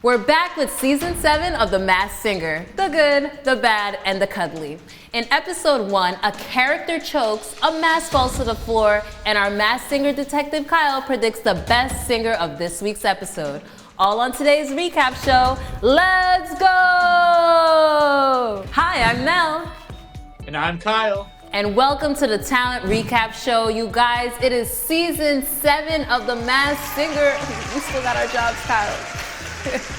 We're back with season 7 of The Masked Singer, the good, the bad, and the cuddly. In episode 1, a character chokes, a mask falls to the floor, and our masked singer detective Kyle predicts the best singer of this week's episode. All on today's recap show. Let's go! Hi, I'm Mel. And I'm Kyle. And welcome to the Talent Recap Show. You guys, it is season 7 of The Masked Singer. We still got our jobs, Kyle.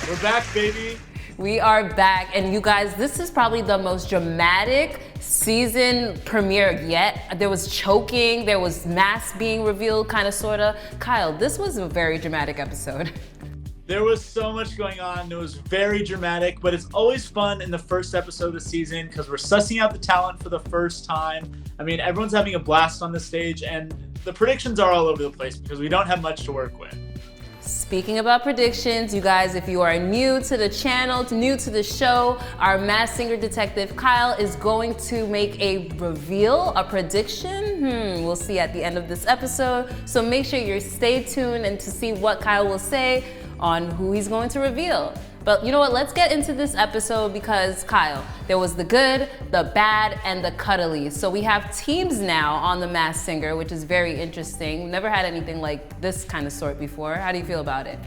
We're back, baby. We are back, and you guys, this is probably the most dramatic season premiere yet. There was choking, there was masks being revealed, kind of, sort of. Kyle, this was a very dramatic episode. There was so much going on. It was very dramatic, but it's always fun in the first episode of the season because we're sussing out the talent for the first time. I mean, everyone's having a blast on the stage, and the predictions are all over the place because we don't have much to work with. Speaking about predictions, you guys, if you are new to the channel, new to the show, our masked singer detective Kyle is going to make a reveal, a prediction. We'll see at the end of this episode. So make sure you stay tuned and to see what Kyle will say on who he's going to reveal. But you know what, let's get into this episode because Kyle, there was the good, the bad, and the cuddly. So we have teams now on The Masked Singer, which is very interesting. Never had anything like this kind of sort before. How do you feel about it?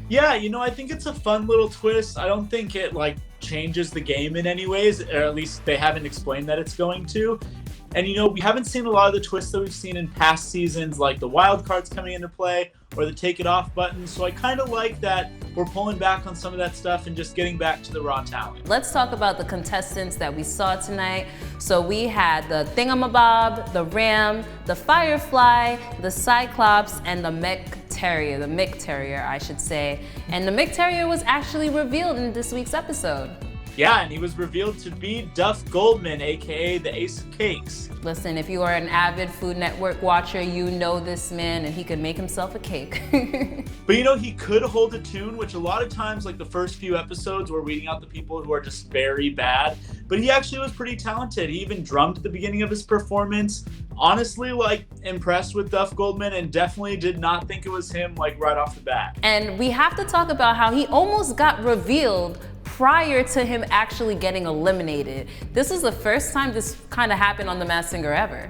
Yeah, I think it's a fun little twist. I don't think it changes the game in any ways, or at least they haven't explained that it's going to. And we haven't seen a lot of the twists that we've seen in past seasons, like the wild cards coming into play or the take it off button. So I kind of like that we're pulling back on some of that stuff and just getting back to the raw talent. Let's talk about the contestants that we saw tonight. So we had the Thingamabob, the Ram, the Firefly, the Cyclops, and the McTerrier, I should say. And the McTerrier was actually revealed in this week's episode. Yeah, and he was revealed to be Duff Goldman, aka the Ace of Cakes. Listen, if you are an avid Food Network watcher, you know this man and he could make himself a cake. But he could hold a tune, which a lot of times, like the first few episodes, we're weeding out the people who are just very bad. But he actually was pretty talented. He even drummed at the beginning of his performance. Honestly, impressed with Duff Goldman and definitely did not think it was him, right off the bat. And we have to talk about how he almost got revealed prior to him actually getting eliminated. This is the first time this kind of happened on The Masked Singer ever.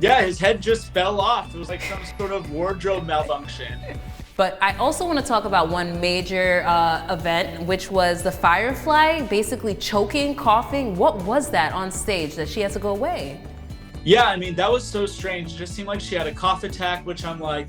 Yeah, his head just fell off. It was like some sort of wardrobe malfunction. But I also want to talk about one major event, which was the Firefly basically choking, coughing. What was that on stage that she had to go away? Yeah, I mean, that was so strange. It just seemed like she had a cough attack, which I'm like,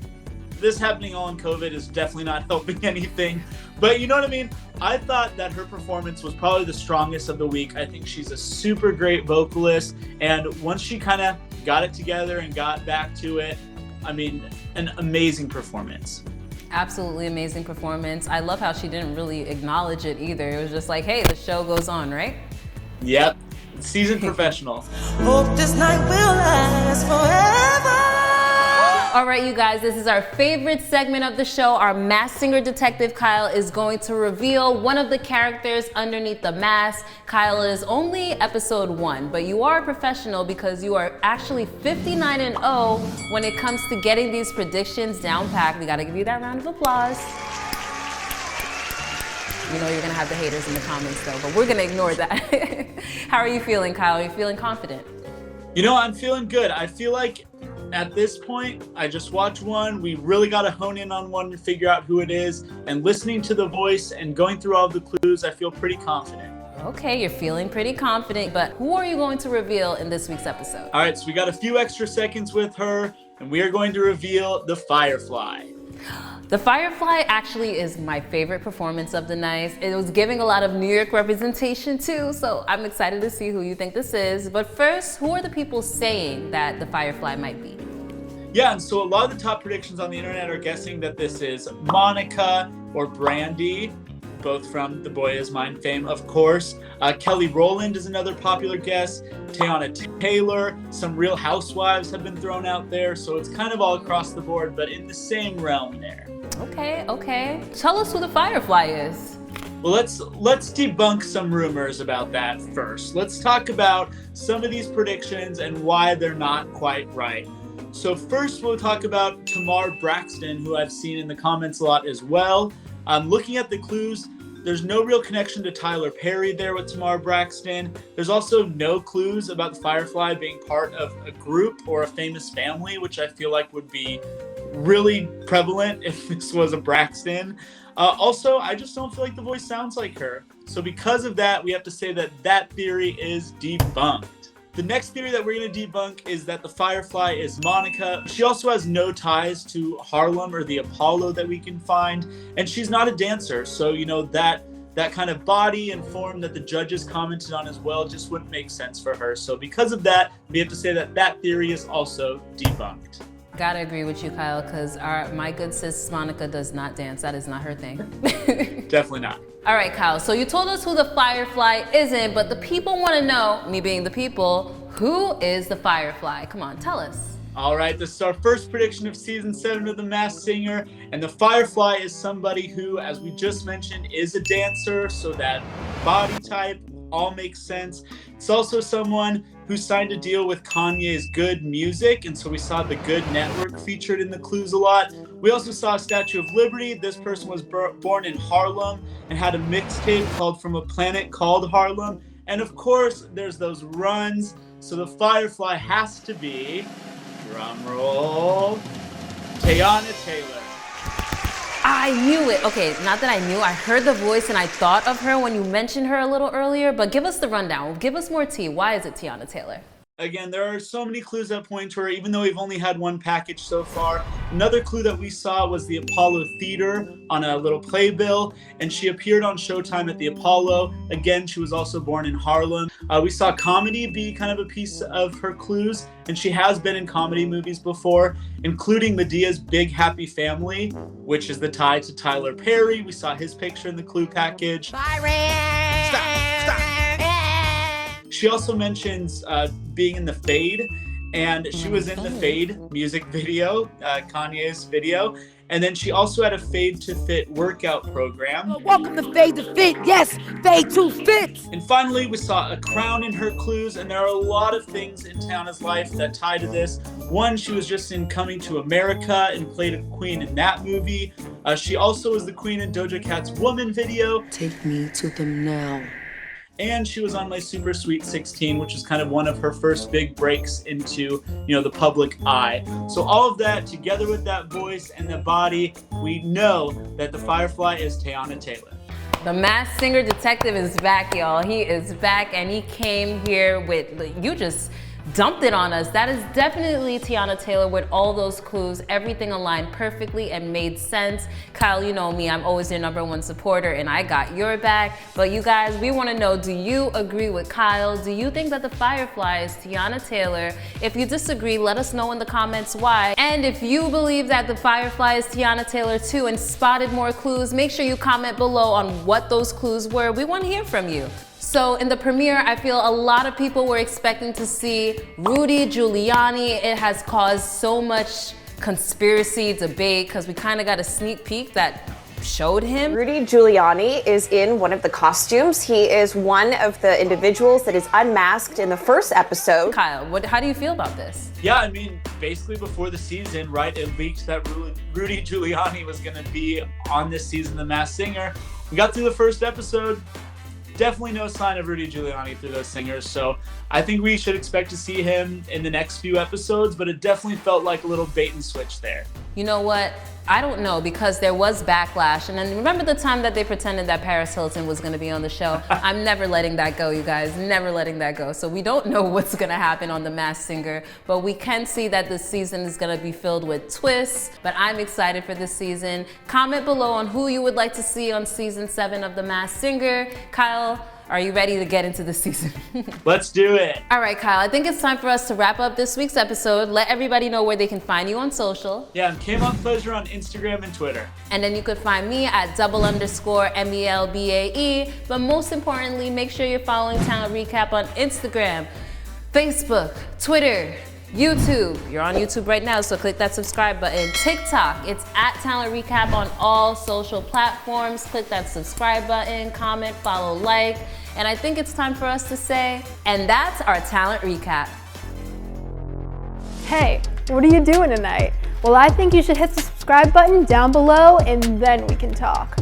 this happening all in COVID is definitely not helping anything. But you know what I mean? I thought that her performance was probably the strongest of the week. I think she's a super great vocalist. And once she kind of got it together and got back to it, I mean, an amazing performance. Absolutely amazing performance. I love how she didn't really acknowledge it either. It was just like, hey, the show goes on, right? Yep. Seasoned professional. Hope this night will last forever. All right, you guys, this is our favorite segment of the show. Our masked singer detective Kyle is going to reveal one of the characters underneath the mask. Kyle, is only episode 1, but you are a professional because you are actually 59-0 when it comes to getting these predictions down packed. We gotta give you that round of applause. You know you're gonna have the haters in the comments though, but we're gonna ignore that. How are you feeling, Kyle? Are you feeling confident? I'm feeling good. I feel like at this point, I just watched one. We really got to hone in on one to figure out who it is. And listening to the voice and going through all of the clues, I feel pretty confident. Okay, you're feeling pretty confident, but who are you going to reveal in this week's episode? All right, so we got a few extra seconds with her, and we are going to reveal the Firefly. The Firefly actually is my favorite performance of the night. It was giving a lot of New York representation too, so I'm excited to see who you think this is. But first, who are the people saying that the Firefly might be? Yeah, and so a lot of the top predictions on the internet are guessing that this is Monica or Brandy, both from The Boy Is Mine fame, of course. Kelly Rowland is another popular guess. Teyana Taylor, some Real Housewives have been thrown out there, so it's kind of all across the board, but in the same realm there. Okay. Tell us who the Firefly is. Well, let's debunk some rumors about that first. Let's talk about some of these predictions and why they're not quite right. So first we'll talk about Tamar Braxton, who I've seen in the comments a lot as well. Looking at the clues, there's no real connection to Tyler Perry there with Tamar Braxton. There's also no clues about the Firefly being part of a group or a famous family, which I feel like would be really prevalent if this was a Braxton. Also, I just don't feel like the voice sounds like her. So because of that, we have to say that that theory is debunked. The next theory that we're going to debunk is that the Firefly is Monica. She also has no ties to Harlem or the Apollo that we can find, and she's not a dancer. So, you know, that kind of body and form that the judges commented on as well just wouldn't make sense for her. So because of that, we have to say that that theory is also debunked. Gotta agree with you, Kyle, because my good sis Monica does not dance. That is not her thing. Definitely not. All right, Kyle, so you told us who the Firefly isn't, but the people want to know, me being the people, who is the Firefly? Come on, tell us. All right, this is our first prediction of season 7 of The Masked Singer, and the Firefly is somebody who, as we just mentioned, is a dancer, so that body type all makes sense. It's also someone who signed a deal with Kanye's Good Music, and so we saw the Good Network featured in the clues a lot. We also saw a Statue of Liberty. This person was born in Harlem and had a mixtape called From a Planet Called Harlem. And of course, there's those runs. So the Firefly has to be, drum roll, Teyana Taylor. I knew it. Okay, not that I knew. I heard the voice and I thought of her when you mentioned her a little earlier, but give us the rundown. Give us more tea. Why is it Teyana Taylor? Again, there are so many clues that point to her, even though we've only had one package so far. Another clue that we saw was the Apollo Theater on a little playbill, and she appeared on Showtime at the Apollo. Again, she was also born in Harlem. We saw comedy be kind of a piece of her clues, and she has been in comedy movies before, including Medea's Big Happy Family, which is the tie to Tyler Perry. We saw his picture in the clue package. Stop. She also mentions being in the Fade, and she was in the Fade music video, Kanye's video, and then she also had a Fade to Fit workout program. Welcome to Fade to Fit, yes, Fade to Fit! And finally, we saw a crown in her clues, and there are a lot of things in Teyana's life that tie to this. One, she was just in Coming to America and played a queen in that movie. She also was the queen in Doja Cat's Woman video. Take me to them now. And she was on My Super Sweet 16, which is kind of one of her first big breaks into, you know, the public eye. So all of that together with that voice and the body, we know that the Firefly is Teyana Taylor. The Masked Singer detective is back, y'all. He is back, and he came here with, you just dumped it on us. That is definitely Teyana Taylor with all those clues. Everything aligned perfectly and made sense. Kyle, you know me, I'm always your #1 supporter, and I got your back. But you guys, we want to know, do you agree with Kyle? Do you think that the Firefly is Teyana Taylor? If you disagree, let us know in the comments why. And if you believe that the Firefly is Teyana Taylor too and spotted more clues, make sure you comment below on what those clues were. We want to hear from you. So in the premiere, I feel a lot of people were expecting to see Rudy Giuliani. It has caused so much conspiracy debate because we kind of got a sneak peek that showed him. Rudy Giuliani is in one of the costumes. He is one of the individuals that is unmasked in the first episode. Kyle, how do you feel about this? Yeah, I mean, basically before the season, right, it leaked that Rudy Giuliani was going to be on this season of The Masked Singer. We got through the first episode. Definitely no sign of Rudy Giuliani through those singers, so I think we should expect to see him in the next few episodes, but it definitely felt like a little bait and switch there. You know what? I don't know, because there was backlash, and then remember the time that they pretended that Paris Hilton was gonna be on the show? I'm never letting that go, you guys, never letting that go. So we don't know what's gonna happen on The Masked Singer, but we can see that this season is gonna be filled with twists, but I'm excited for this season. Comment below on who you would like to see on season 7 of The Masked Singer. Kyle, are you ready to get into the season? Let's do it. All right, Kyle, I think it's time for us to wrap up this week's episode. Let everybody know where they can find you on social. Yeah, I'm Kmon Pleasure on Instagram and Twitter. And then you could find me at _MELBAE. But most importantly, make sure you're following Talent Recap on Instagram, Facebook, Twitter, YouTube. You're on YouTube right now, so click that subscribe button. TikTok, it's at Talent Recap on all social platforms. Click that subscribe button, comment, follow, like. And I think it's time for us to say, and that's our Talent Recap. Hey, what are you doing tonight? Well, I think you should hit the subscribe button down below and then we can talk.